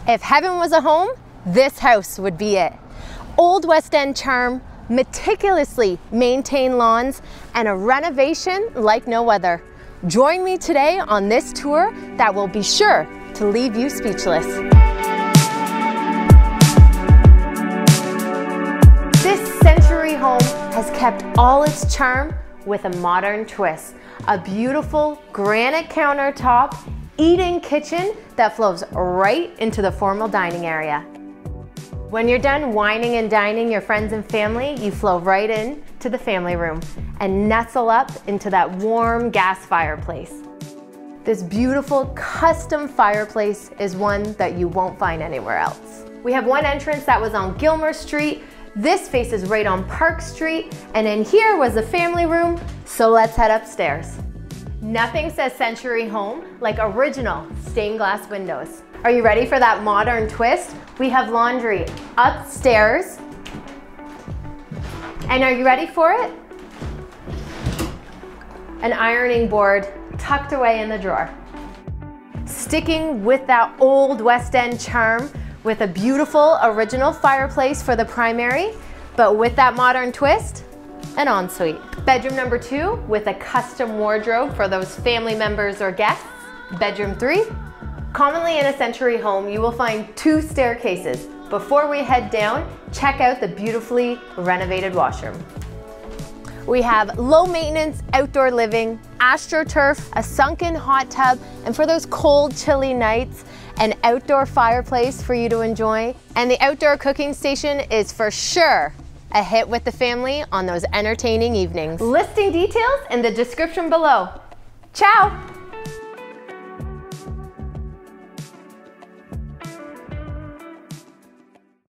If heaven was a home, this house would be it. Old West End charm, meticulously maintained lawns, and a renovation like no other. Join me today on this tour that will be sure to leave you speechless. This century home has kept all its charm with a modern twist. A beautiful granite countertop, eat-in kitchen that flows right into the formal dining area. When you're done wining and dining your friends and family, you flow right in to the family room and nestle up into that warm gas fireplace. This beautiful custom fireplace is one that you won't find anywhere else. We have one entrance that was on Gilmer Street. This faces right on Park Street, and in here was the family room, so let's head upstairs. Nothing says century home like original stained glass windows. Are you ready for that modern twist? We have laundry upstairs. And are you ready for it? An ironing board tucked away in the drawer. Sticking with that old West End charm with a beautiful original fireplace for the primary, but with that modern twist, an ensuite. Bedroom number 2 with a custom wardrobe for those family members or guests. Bedroom 3. Commonly in a century home, you will find 2 staircases. Before we head down, check out the beautifully renovated washroom. We have low maintenance outdoor living, AstroTurf, a sunken hot tub, and for those cold, chilly nights, an outdoor fireplace for you to enjoy. And the outdoor cooking station is for sure a hit with the family on those entertaining evenings. Listing details in the description below. Ciao!